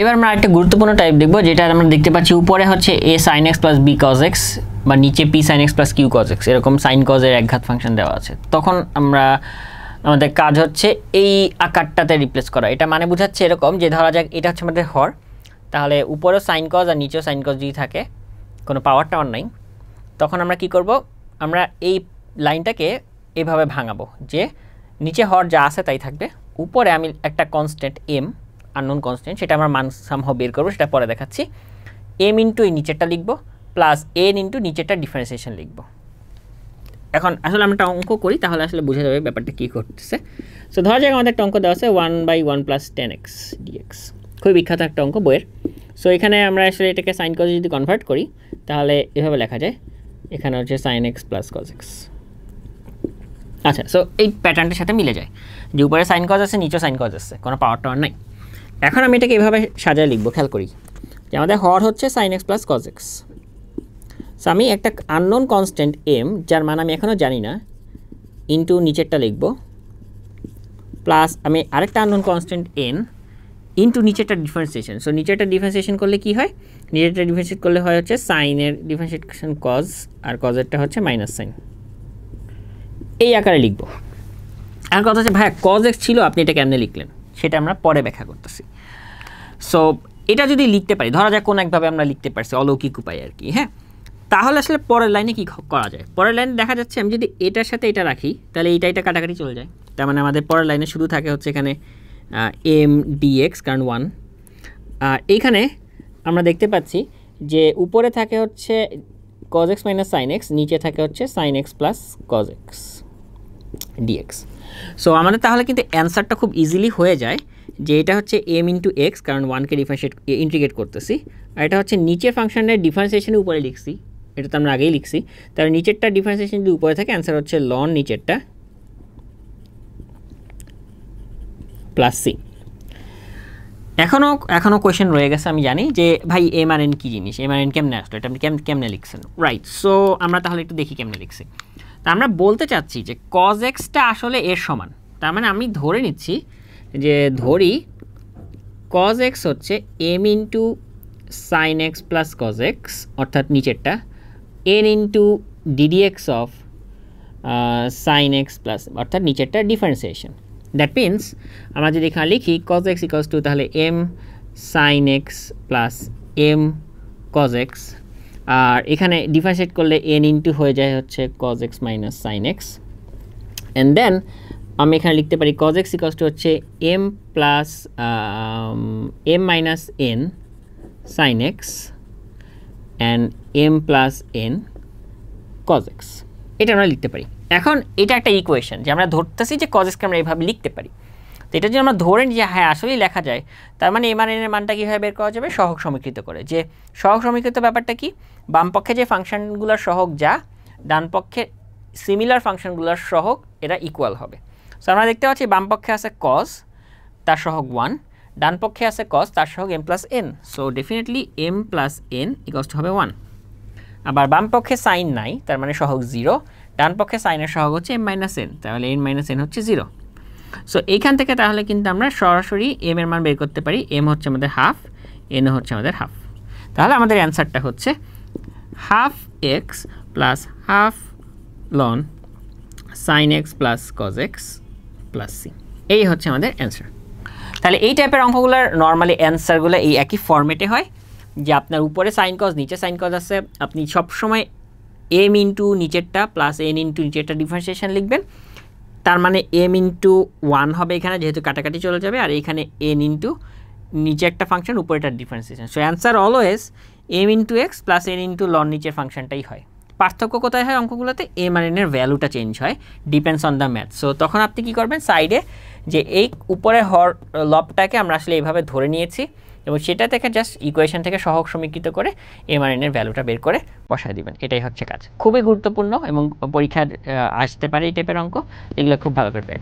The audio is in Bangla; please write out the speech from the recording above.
এবার আমরা একটা গুরুত্বপূর্ণ টাইপ দেখব, যেটা আমরা দেখতে পাচ্ছি উপরে হচ্ছে a sin x plus b cos x বা নিচে p sin x plus q cos x, এরকম sin cos এর একঘাত ফাংশন দেওয়া আছে। তখন আমাদের কাজ হচ্ছে এই আকারটাতে রিপ্লেস করা। এটা মানে বোঝাচ্ছে এরকম যে ধরা যাক এটা হচ্ছে আমাদের হর, তাহলে উপরেও sin cos আর নিচেও sin cos যদি থাকে, কোনো পাওয়ার টাওয়ার নাই, তখন আমরা কি করব, আমরা এই লাইনটাকে এভাবে ভাঙাবো যে নিচে হর যা আছে তাই থাকবে, উপরে আমি একটা কনস্ট্যান্ট m আননোন কনস্ট্যান্ট, সেটা আমরা মান সামহাও বের করবো, সেটা পরে দেখাচ্ছি। m ইন্টু এই নিচেরটা লিখবো প্লাস n ইন্টু নিচেরটা ডিফারেন্সিয়েশন লিখবো। এখন আসলে আমরা একটা অঙ্ক করি, তাহলে আসলে বোঝা যাবে ব্যাপারটা কী করতেছে। সো ধরা যাক আমাদের একটা অঙ্ক দেওয়া আছে 1/1 + 10x dx, খুবই বিখ্যাত একটা অঙ্ক বইয়ের। সো এখানে আমরা আসলে এটাকে সাইন কজ যদি কনভার্ট করি তাহলে এভাবে লেখা যায়, এখানে হচ্ছে sin x + cos x। আচ্ছা, সো এই প্যাটার্নটার সাথে মিলে যায় যে উপরে সাইন কজ আছে, নিচেও সাইন কজ আছে, কোনো পাওয়ার টাওয়ার নাই। এখন আমি এটাকে এভাবে সাজায় লিখবো, খেয়াল করি যে আমাদের হর হচ্ছে sin x + cos x। So আমি একটা আননোন কনস্ট্যান্ট m, যার মান আমি এখনও জানি না, ইন্টু নিচেরটা লিখবো প্লাস আমি আরেকটা আননোন কনস্ট্যান্ট n ইন্টু নিচেরটা ডিফারেন্সিয়েশন। সো নিচেরটা ডিফারেন্সিয়েশন করলে কি হয়, নিচেরটা ডিফারেন্সিয়েট করলে হয় হচ্ছে সাইনের ডিফারেন্সিয়েশন কজ, আর কজেরটা হচ্ছে মাইনাস সাইন। এই আকারে লিখবো। আর কথা হচ্ছে ভাইয়া cos x ছিল, আপনি এটা কেমনে লিখলেন, সেটা আমরা পরে ব্যাখ্যা করতেছি। সো এটা যদি লিখতে পারি, ধরা যাক কোনো একভাবে আমরা লিখতে পারছি অলৌকিক উপায় আর কি, হ্যাঁ, তাহলে আসলে পরের লাইনে কী করা যায়। পরের লাইনে দেখা যাচ্ছে আমি যদি এটার সাথে এটা রাখি তাহলে এটা কাটাকাটি চলে যায়, তার মানে আমাদের পরের লাইনে শুধু থাকে হচ্ছে এখানে m dx, কারণ 1। আর এইখানে আমরা দেখতে পাচ্ছি যে উপরে থাকে হচ্ছে cos x - sin x, নিচে থাকে হচ্ছে sin x + cos x dx। So আমাদের তাহলে কিন্তু অ্যান্সারটা খুব ইজিলি হয়ে যায় যে এটা হচ্ছে m ইন্টু এক্স, কারণ 1কে ইন্টিগ্রেট করতেছি, আর এটা হচ্ছে নিচের ফাংশনের ডিফারেন্সিয়েশনের উপরে লিখছি, এটা তো আমরা আগেই লিখছি, তার নিচেরটা ডিফারেন্সিয়েশন যদি উপরে থাকে অ্যান্সার হচ্ছে লন নিচেরটা প্লাস সি। এখনও কোয়েশ্চেন রয়ে গেছে, আমি জানি যে ভাই এম আর এন কী জিনিস, এম আর এন কেমনে আসলো, এটা আপনি কেমনে লিখছেন, রাইট। সো আমরা তাহলে একটু দেখি কেমনে লিখছি। তা আমরা বলতে চাচ্ছি যে cos x-টা আসলে এর সমান, তার মানে আমি ধরে নিচ্ছি যে ধরি cos x হচ্ছে m into sin x + cos x, অর্থাৎ নিচেরটা n into ddx of sin x plus, অর্থাৎ নিচেরটা ডিফারেন্সিয়েশন। দ্যাট মিনস আমরা যদি এখানে লিখি cos x = তাহলে m sin x plus m cos x, আর এখানে ডিফারেন্সিয়েট করলে n ইন্টু হয়ে যায় হচ্ছে cos x - sin x, and then আমি এখানে লিখতে পারি cos x হচ্ছে m plus m minus n sin x and m plus n cos x, এটা আমরা লিখতে পারি। এখন এটা একটা ইকুয়েশন যে আমরা ধরতেছি যে cos x-কে আমরা এইভাবে লিখতে পারি। তো এটা যদি আমরা ধরেন যে হ্যাঁ আসলেই লেখা যায়, তার মানে m আর n এর মানটা কীভাবে বের করা যাবে, সহগ সমীকৃত করে। যে সহগ সমীকৃত ব্যাপারটা কি, বাম পক্ষে যে ফাংশনগুলোর সহগ যা, ডান পক্ষে সিমিলার ফাংশনগুলোর সহগ এরা ইকুয়াল হবে। সো আমরা দেখতে পাচ্ছি বাম পক্ষে আছে cos, তার সহগ 1, ডান পক্ষে আছে cos, তার সহগ m plus n। So definitely m plus n হবে 1। আবার বাম পক্ষে সাইন নাই, তার মানে সহগ 0, ডান পক্ষে সাইনের সহগ হচ্ছে m মাইনাস n, তাহলে n মাইনাস n হচ্ছে 0। সো এইখান থেকে তাহলে কিন্তু আমরা সরাসরি m এর মান বের করতে পারি, m হচ্ছে আমাদের হাফ, n হচ্ছে আমাদের হাফ। তাহলে আমাদের অ্যান্সারটা হচ্ছে half x plus half loan sin x plus cos x plus c, এই হচ্ছে আমাদের অ্যান্সার। তাহলে এই টাইপের অঙ্কগুলোর নর্মালি অ্যান্সারগুলো এই একই ফর্মেটে হয়, যে আপনার উপরে সাইন কজ নিচে সাইন কজ আছে, আপনি সবসময় m ইন্টু নিচেরটা প্লাস n ইন্টু নিচেরটা ডিফারেন্সিয়েশন লিখবেন, তার মানে m ইন্টু 1 হবে এখানে, যেহেতু কাটাকাটি চলে যাবে, আর এখানে n ইন্টু নিচে একটা ফাংশন উপরেটার differentiation. So answer always m into x plus n into লন নিচের ফাংশনটাই হয়। পার্থক্য কোথায় হয় অঙ্কগুলোতে, m আর n এর ভ্যালুটা চেঞ্জ হয়, depends on the math. So তখন আপনি কী করবেন, সাইডে যে এই উপরে হর লবটাকে আমরা আসলে এইভাবে ধরে নিয়েছি, এবং সেটা থেকে জাস্ট ইকুয়েশন থেকে সহগ সমীকৃত করে m আর n এর ভ্যালুটা বের করে বসায় দিবেন, এটাই হচ্ছে কাজ। খুবই গুরুত্বপূর্ণ এবং পরীক্ষায় আসতে পারে এই টাইপের অঙ্ক, এগুলো খুব ভালো করে পেয়ে